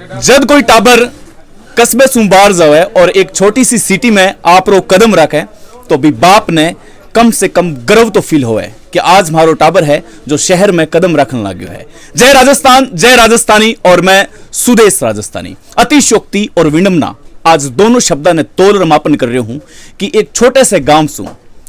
जब कोई टाबर कस्बे से बाहर जावे और एक छोटी सी सिटी में आप रो कदम रखे तो भी बाप ने कम से कम गर्व तो फील होवे कि आज मारो टाबर है जो शहर में कदम रखने लग्यो है। जय राजस्थान, जय राजस्थानी और मैं सुदेश राजस्थानी। अतिशयोक्ति और विडंबना आज दोनों शब्दा ने तोल मापन कर रही हूं कि एक छोटे से गांव से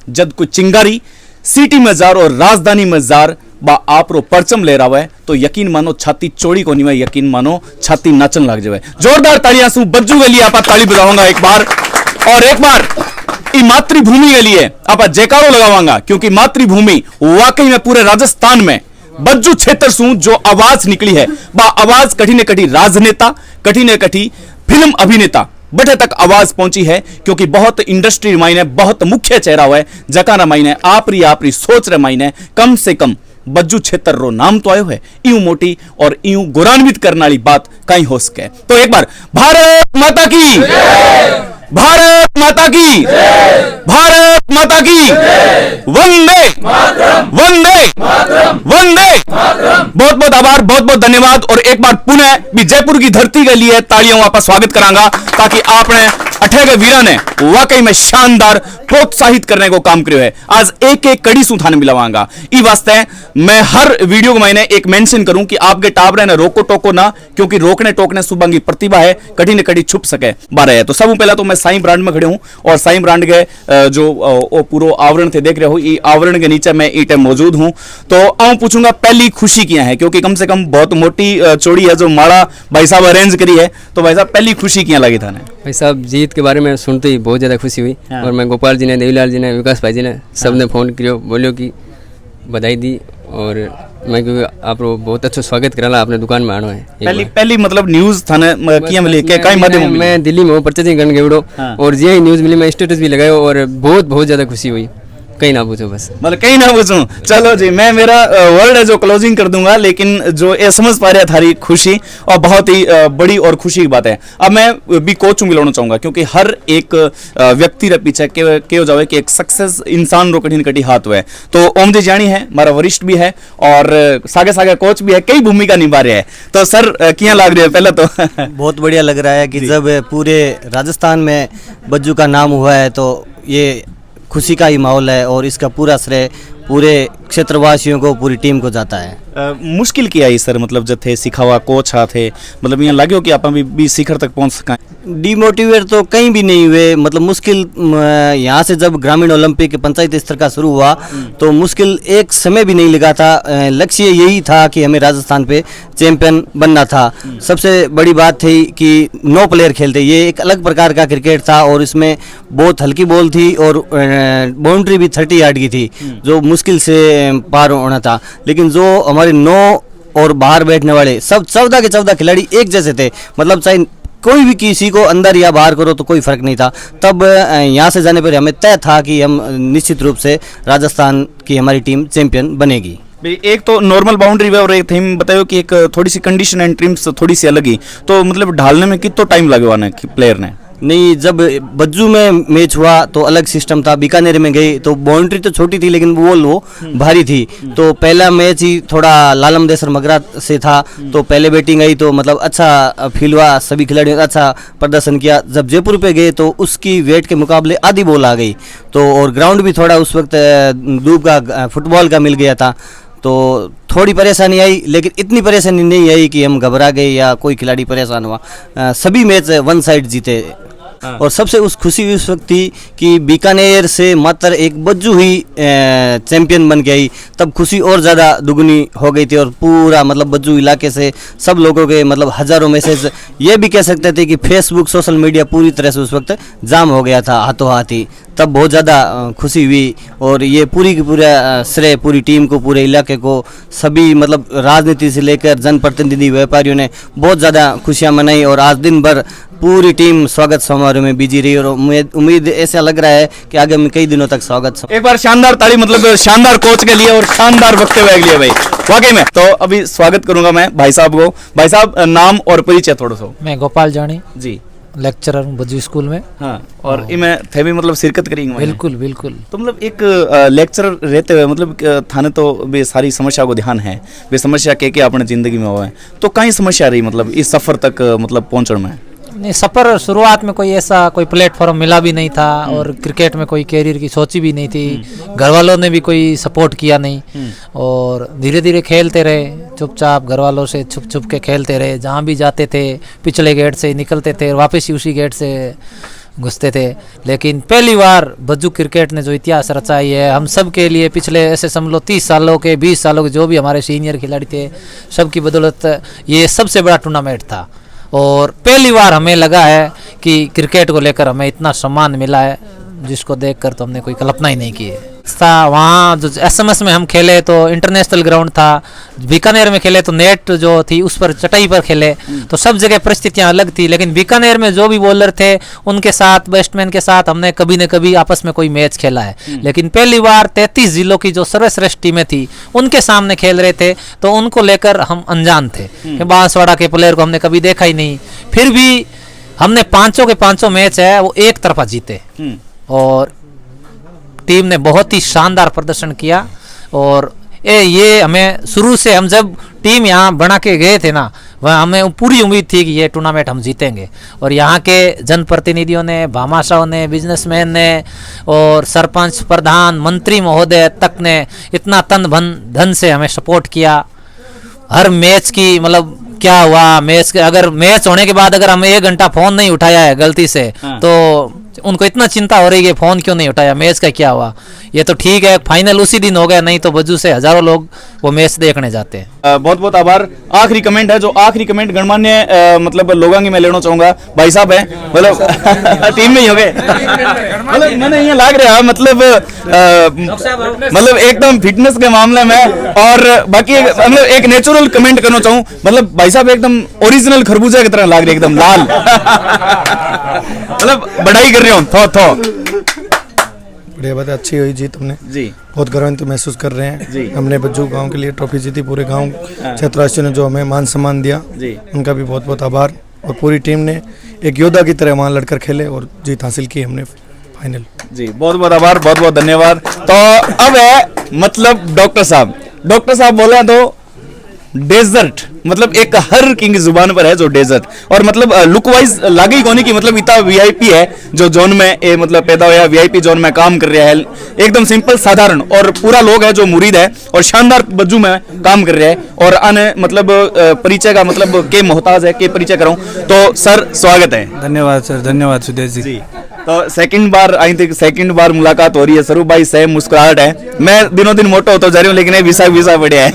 जब कोई चिंगारी सिटी में जार और राजधानी में जार बा आप रो परचम ले रहा है तो यकीन मानो छाती चोड़ी को नहीं है, यकीन मानो छाती नाचन लग जाए। जोरदार तालियां सु बज्जू के लिए आप ताली बजाऊंगा एक बार, और एक बार मातृभूमि के लिए आप जयकारो लगावांगा क्योंकि मातृभूमि वाकई में पूरे राजस्थान में बज्जू क्षेत्र सु जो आवाज निकली है बा आवाज कठी ने कठी राजनेता, कठी ने कठी फिल्म अभिनेता बटे तक आवाज पहुंची है क्योंकि बहुत इंडस्ट्री मायने बहुत मुख्य चेहरा हुआ है जकाना मायने आपरी सोच रे मायने कम से कम बज्जू क्षेत्र रो नाम तो आयो है। यूं मोटी और यूं गौरवान्वित करने वाली बात कहीं हो सके तो एक बार भारत माता की, भारत माता की, भारत माता की, वंदे वंदे वंदे। बहुत बहुत आभार, बहुत बहुत धन्यवाद। और एक बार पुनः भी जयपुर की धरती के लिए तालियां वापस स्वागत करांगा ताकि आपने अठेगे वीरा ने वाकई में शानदार प्रोत्साहित करने को काम करो है। आज एक एक कड़ी सुथाने मिलवांगा ई वास्ते मैं हर वीडियो को मैंने एक मेंशन करूं कि आपके टाबरे ने रोको टोको ना, क्योंकि रोकने टोकने सुबह की प्रतिभा है कठी न कठी छुप सके बारे है। तो सब पहला तो मैं साई ब्रांड में खड़े हूं और साई ब्रांड के जो पूरा आवरण थे देख रहे हो, ये आवरण के नीचे मैं ई टाइम मौजूद हूं। तो आऊं पूछूंगा पहली खुशी क्या है, क्योंकि कम से कम बहुत मोटी चोड़ी है जो माड़ा भाई साहब अरेंज करी है। तो भाई साहब पहली खुशी क्या लगी था? भाई साहब जीत के बारे में सुनते ही बहुत ज़्यादा खुशी हुई। हाँ। और मैं गोपाल जी ने, देवीलाल जी ने, विकास भाई जी ने सब ने फ़ोन किया, बोलियो कि बधाई दी। और मैं क्योंकि आप लोग बहुत अच्छा स्वागत करा आपने दुकान में आना है। पहली मतलब न्यूज़ थाने किया मिली के काई माध्यम में? मैं दिल्ली में हूँ परचेजिंग करने गए। हाँ। और जी न्यूज़ मिली, मैं स्टेटस भी लगाया और बहुत ज़्यादा खुशी हुई। कहीं ना पूछो, बस मतलब कहीं ना पूछूं। चलो जी, मैं मेरा वर्ड है जो क्लोजिंग कर दूंगा, लेकिन जो ये समझ पा रहा थारी खुशी और बहुत ही बड़ी और खुशी की बात है। अब मैं भी कोच मिलाना चाहूंगा क्योंकि हर एक व्यक्ति रे पीछे के हो जावे कि एक सक्सेस इंसान रो कठिन कटी हाथ हुए। तो ओम जी जानी है, हमारा वरिष्ठ भी है और सागे सागे कोच भी है, कई भूमिका निभा रहे हैं। तो सर क्या लग रही है? पहले तो बहुत बढ़िया लग रहा है कि जब पूरे राजस्थान में बज्जू का नाम हुआ है तो ये खुशी का ही माहौल है और इसका पूरा श्रेय पूरे क्षेत्रवासियों को, पूरी टीम को जाता है। मुश्किल क्या आई सर, मतलब जब थे सिखावा कोच थे, मतलब यहाँ लगे कि आप भी शिखर तक पहुँच सकें? डिमोटिवेट तो कहीं भी नहीं हुए, मतलब मुश्किल यहाँ से जब ग्रामीण ओलंपिक पंचायत स्तर का शुरू हुआ तो मुश्किल एक समय भी नहीं लगा था। लक्ष्य यही था कि हमें राजस्थान पे चैंपियन बनना था। सबसे बड़ी बात थी कि 9 प्लेयर खेलते, ये एक अलग प्रकार का क्रिकेट था और इसमें बहुत हल्की बॉल थी और बाउंड्री भी 30 यार्ड की थी जो मुश्किल से पार होना था। लेकिन जो हमारे 9 और बाहर बैठने वाले सब 14 के 14 खिलाड़ी एक जैसे थे, मतलब चाहे कोई भी किसी को अंदर या बाहर करो तो कोई फर्क नहीं था। तब यहाँ से जाने पर हमें तय था कि हम निश्चित रूप से राजस्थान की हमारी टीम चैंपियन बनेगी। एक तो नॉर्मल बाउंड्री है और एक थीम बताओ कि एक थोड़ी सी कंडीशन एंड ट्रिम्स थोड़ी सी अलग ही, तो मतलब ढालने में कितना टाइम लगवाना है प्लेयर ने? नहीं, जब बज्जू में मैच हुआ तो अलग सिस्टम था, बीकानेर में गई तो बाउंड्री तो छोटी थी लेकिन वो भारी थी। तो पहला मैच ही थोड़ा लालम देसर मगरा से था, तो पहले बैटिंग आई तो मतलब अच्छा फील हुआ, सभी खिलाड़ियों ने अच्छा प्रदर्शन किया। जब जयपुर पे गए तो उसकी वेट के मुकाबले आधी बॉल आ गई, तो और ग्राउंड भी थोड़ा उस वक्त धूप का फुटबॉल का मिल गया था, तो थोड़ी परेशानी आई। लेकिन इतनी परेशानी नहीं आई कि हम घबरा गए या कोई खिलाड़ी परेशान हुआ। सभी मैच वन साइड जीते। और सबसे उस खुशी उस वक्त थी कि बीकानेर से मात्र एक बज्जू ही चैंपियन बन के आई, तब खुशी और ज़्यादा दुगनी हो गई थी। और पूरा मतलब बज्जू इलाके से सब लोगों के मतलब हज़ारों मैसेज, ये भी कह सकते थे कि फेसबुक सोशल मीडिया पूरी तरह से उस वक्त जाम हो गया था हाथों हाथ ही। तब बहुत ज़्यादा खुशी हुई और ये पूरी की पूरा श्रेय पूरी टीम को, पूरे इलाके को, सभी मतलब राजनीति से लेकर जनप्रतिनिधि व्यापारियों ने बहुत ज़्यादा खुशियाँ मनाई। और आज दिन भर पूरी टीम स्वागत समारोह में बिजी रही और उम्मीद ऐसा लग रहा है कि आगे में कई दिनों तक स्वागत। एक बार शानदार ताली, मतलब शानदार कोच के लिए और शानदार वक्तव्य के लिए भाई, वाकई में। तो अभी स्वागत करूंगा मैं भाई साहब को। भाई साहब नाम और परिचय थोड़ा सा। मैं गोपाल जानी जी। लेक्चरर हूँ बज्जू स्कूल में। हाँ, और इमें थे भी मतलब शिरकत करेंगे बिल्कुल बिल्कुल। तो मतलब एक लेक्चरर रहते हुए मतलब थाने तो वे सारी समस्या को ध्यान है, वे समस्या के अपने जिंदगी में हुआ है, तो कई समस्या रही मतलब इस सफर तक मतलब पहुंचने में? नहीं, सफ़र शुरुआत में कोई ऐसा कोई प्लेटफॉर्म मिला भी नहीं था और क्रिकेट में कोई कैरियर की सोची भी नहीं थी, घर वालों ने भी कोई सपोर्ट किया नहीं और धीरे धीरे खेलते रहे, चुपचाप घर वालों से छुप छुप के खेलते रहे, जहाँ भी जाते थे पिछले गेट से निकलते थे, वापस ही उसी गेट से घुसते थे। लेकिन पहली बार बज्जू क्रिकेट ने जो इतिहास रचाई है हम सब के लिए, पिछले ऐसे समझ लो 30 सालों के 20 सालों के जो भी हमारे सीनियर खिलाड़ी थे सबकी बदौलत ये सबसे बड़ा टूर्नामेंट था और पहली बार हमें लगा है कि क्रिकेट को लेकर हमें इतना सम्मान मिला है जिसको देखकर तो हमने कोई कल्पना ही नहीं की है। वहाँ जो एसएमएस में हम खेले तो इंटरनेशनल ग्राउंड था, बीकानेर में खेले तो नेट जो थी उस पर चटाई पर खेले, तो सब जगह परिस्थितियाँ अलग थी। लेकिन बीकानेर में जो भी बॉलर थे उनके साथ, बैट्समैन के साथ हमने कभी न कभी आपस में कोई मैच खेला है। लेकिन पहली बार 33 जिलों की जो सर्वश्रेष्ठ टीमें थी उनके सामने खेल रहे थे तो उनको लेकर हम अनजान थे कि बांसवाड़ा के प्लेयर को हमने कभी देखा ही नहीं। फिर भी हमने पांचों के पांचों मैच है वो एक तरफा जीते और टीम ने बहुत ही शानदार प्रदर्शन किया और ये हमें शुरू से, हम जब टीम यहाँ बना के गए थे ना, वह हमें पूरी उम्मीद थी कि ये टूर्नामेंट हम जीतेंगे। और यहाँ के जनप्रतिनिधियों ने, भामाशाहों ने, बिजनेसमैन ने और सरपंच, प्रधान, मंत्री महोदय तक ने इतना तन धन से हमें सपोर्ट किया। हर मैच की मतलब क्या हुआ, मैच के अगर मैच होने के बाद अगर हमें 1 घंटा फोन नहीं उठाया है गलती से तो उनको इतना चिंता हो रही है फोन क्यों नहीं उठाया, मैच का क्या हुआ। ये तो ठीक है फाइनल उसी दिन हो गया, नहीं तो बज्जू से हजारों लोग वो मैच देखने जाते हैं। बहुत बहुत आभार। आखिरी कमेंट है, जो आखिरी कमेंट गणमान्य मतलब लोगों की मैं लेना चाहूंगा। भाई साहब है मतलब टीम में ही हो गए मतलब मैंने ये लाग रहा मतलब एकदम फिटनेस के मामले में और बाकी मतलब एक नेचुरल कमेंट करना चाहूँ, मतलब भाई साहब एकदम ओरिजिनल खरबूजा की तरह लाग रहे, एकदम लाल मतलब बढ़ाई कर रहे हो थो बढ़िया बात है, अच्छी हुई जीत हमने जी, बहुत गर्वान्वित महसूस कर रहे हैं जी। हमने बज्जू गांव के लिए ट्रॉफी जीती, पूरे गांव क्षेत्रवासियों ने जो हमें मान सम्मान दिया जी, उनका भी बहुत बहुत आभार। और पूरी टीम ने एक योद्धा की तरह वहाँ लड़कर खेले और जीत हासिल की हमने फाइनल। जी बहुत बहुत आभार, बहुत बहुत धन्यवाद। तो अब है मतलब डॉक्टर साहब बोला तो डेजर्ट मतलब एक हर किंग जुबान पर है जो डेजर्ट, और मतलब लुक वाइज लागे कोनी की मतलब इतना वीआईपी है जो जोन में ए मतलब पैदा हुआ, वीआईपी जोन में काम कर रहा है, एकदम सिंपल साधारण और पूरा लोग है जो मुरीद है और शानदार बज्जू में काम कर रहा है और आने मतलब परिचय का मतलब के मोहताज है के परिचय कराऊं तो सर स्वागत है। धन्यवाद सर, धन्यवाद सुदेश जी। तो सेकंड बार मुलाकात हो रही है, सरू भाई सेम मुस्कुराहट है, मैं दिनों दिन मोटा होता जा रही हूँ लेकिन विसा बढ़िया है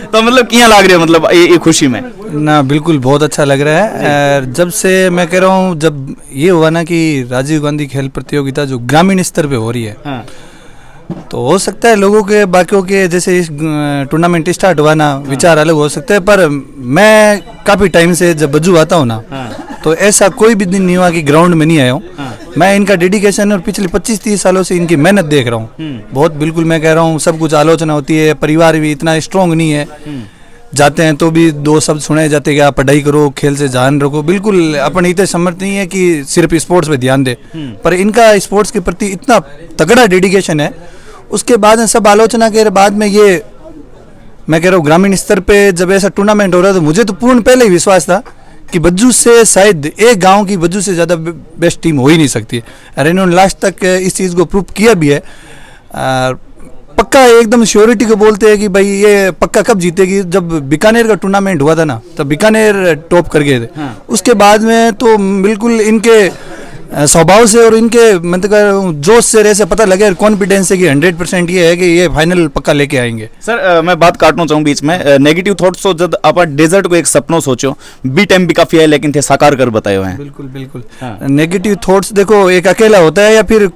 तो मतलब क्या लग रही है मतलब ये खुशी में ना? बिल्कुल बहुत अच्छा लग रहा है। जब से मैं कह रहा हूँ, जब ये हुआ ना कि राजीव गांधी खेल प्रतियोगिता जो ग्रामीण स्तर पे हो रही है, हाँ। तो हो सकता है लोगों के बाकियों के जैसे इस टूर्नामेंट स्टार्ट हुआ ना, विचार अलग हो सकते हैं, पर मैं काफ़ी टाइम से जब बज्जू आता हूँ ना, तो ऐसा कोई भी दिन नहीं हुआ कि ग्राउंड में नहीं आया हूँ। मैं इनका डेडिकेशन और पिछले 25-30 सालों से इनकी मेहनत देख रहा हूँ बहुत। बिल्कुल मैं कह रहा हूँ, सब कुछ आलोचना होती है, परिवार भी इतना स्ट्रांग नहीं है, जाते हैं तो भी 2 शब्द सुने जाते कि आप पढ़ाई करो, खेल से ध्यान रखो। बिल्कुल अपन इतने समर्थ नहीं है कि सिर्फ स्पोर्ट्स पे ध्यान दे, पर इनका स्पोर्ट्स के प्रति इतना तगड़ा डेडिकेशन है। उसके बाद सब आलोचना के बाद में ये मैं कह रहा हूँ ग्रामीण स्तर पे जब ऐसा टूर्नामेंट हो रहा था, मुझे तो पूर्ण पहले ही विश्वास था कि बज्जू से शायद एक गांव की बज्जू से ज़्यादा बेस्ट टीम हो ही नहीं सकती। और इन्होंने लास्ट तक इस चीज़ को प्रूव किया भी है। पक्का एकदम श्योरिटी को बोलते हैं कि भाई ये पक्का कब जीतेगी। जब बीकानेर का टूर्नामेंट हुआ था ना, तब बीकानेर टॉप कर गए थे। उसके बाद में तो बिल्कुल इनके स्वभाव से और इनके मतलब जोश से ऐसे पता लगे, कॉन्फिडेंस है कि 100% ये है कि ये फाइनल पक्का लेके आएंगे। सर मैं बात काटना चाहूँ बीच में, नेगेटिव थॉट्स हो जब आप डेजर्ट को एक सपनों सोचो, बी टाइम भी काफी है लेकिन थे साकार कर बताए हुए हैं। बिल्कुल बिल्कुल। नेगेटिव थॉट्स देखो, एक अकेला होता है या फिर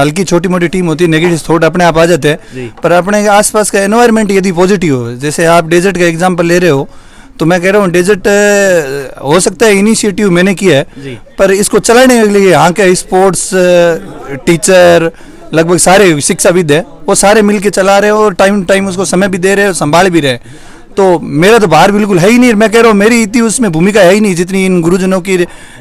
हल्की छोटी मोटी टीम होती है, नेगेटिव थॉट अपने आप आ जाते हैं। पर अपने आसपास का एनवायरनमेंट यदि पॉजिटिव हो, जैसे आप डेजर्ट का एग्जाम्पल ले रहे हो, तो मैं कह रहा हूँ डेजर्ट हो सकता है इनिशिएटिव मैंने किया है, पर इसको चलाने के लिए यहाँ के स्पोर्ट्स टीचर लगभग सारे शिक्षाविद है, वो सारे मिलके चला रहे हैं और टाइम उसको समय भी दे रहे हैं और संभाल भी रहे हैं। तो मेरा तो बाहर बिल्कुल है ही नहीं। मैं कह रहा हूँ मेरी इतनी उसमें भूमिका है ही नहीं जितनी इन गुरुजनों की,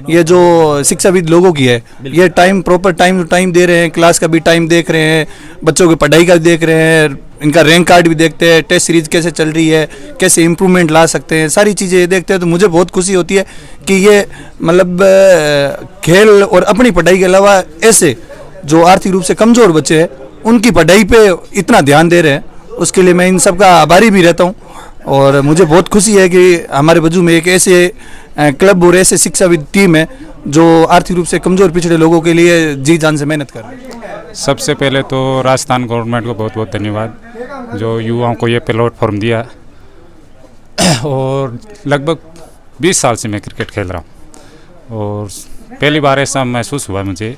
ये जो शिक्षाविद लोगों की है। ये time proper time to time दे रहे हैं, क्लास का भी टाइम देख रहे हैं, बच्चों की पढ़ाई का भी देख रहे हैं, इनका रैंक कार्ड भी देखते हैं, टेस्ट सीरीज कैसे चल रही है, कैसे इम्प्रूवमेंट ला सकते हैं, सारी चीज़ें ये देखते हैं। तो मुझे बहुत खुशी होती है कि ये मतलब खेल और अपनी पढ़ाई के अलावा ऐसे जो आर्थिक रूप से कमज़ोर बच्चे हैं उनकी पढ़ाई पे इतना ध्यान दे रहे हैं। उसके लिए मैं इन सब का आभारी भी रहता हूँ। और मुझे बहुत खुशी है कि हमारे बज्जू में एक ऐसे क्लब और ऐसे शिक्षाविद टीम है जो आर्थिक रूप से कमज़ोर पिछड़े लोगों के लिए जी जान से मेहनत कर रहे हैं। सबसे पहले तो राजस्थान गवर्नमेंट को बहुत बहुत धन्यवाद जो युवाओं को ये प्लेटफॉर्म दिया। और लगभग 20 साल से मैं क्रिकेट खेल रहा हूँ और पहली बार ऐसा महसूस हुआ मुझे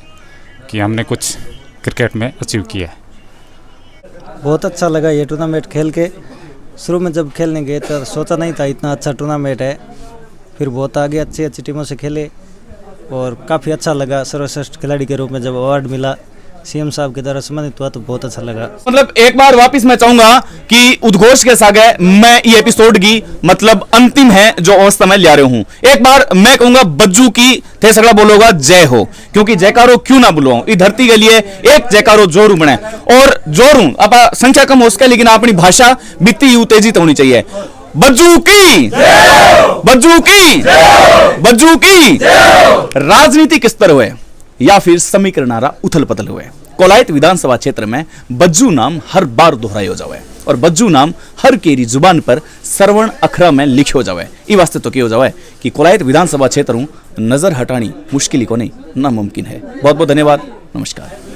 कि हमने कुछ क्रिकेट में अचीव किया है। बहुत अच्छा लगा ये टूर्नामेंट खेल के। शुरू में जब खेलने गए तो सोचा नहीं था इतना अच्छा टूर्नामेंट है, फिर बहुत आगे अच्छी अच्छी टीमों से खेले और काफ़ी अच्छा लगा। सर्वश्रेष्ठ खिलाड़ी के रूप में जब अवार्ड मिला सीएम साहब के द्वारा सम्मानित हुआ तो बहुत अच्छा लगा। मतलब एक बार वापस मैं चाहूंगा कि उद्घोष के सागे मैं ये एपिसोड की मतलब अंतिम है जो अवस्था में ला रहे हूं। एक बार मैं कहूंगा बज्जू की थे सगड़ा बोलोगा जय हो, क्योंकि जयकारो क्यों ना बुलवाऊं, इस धरती के लिए एक जयकारो जोरू बने और जोरू आप संख्या कम हो सके लेकिन अपनी भाषा बीती उत्तेजित होनी चाहिए। बज्जू की बज्जू की बज्जू की राजनीतिक स्तर हुए या फिर समीकरणारा उथल पथल हुए, कोलायत विधानसभा क्षेत्र में बज्जू नाम हर बार दोहरायो जावे और बज्जू नाम हर केरी जुबान पर श्रवण अखरा में लिखियो जावे। ई वास्ते तो कियो जावे कि कोलायत विधानसभा क्षेत्र नजर हटानी मुश्किल को नहीं नामुमकिन है। बहुत बहुत धन्यवाद, नमस्कार।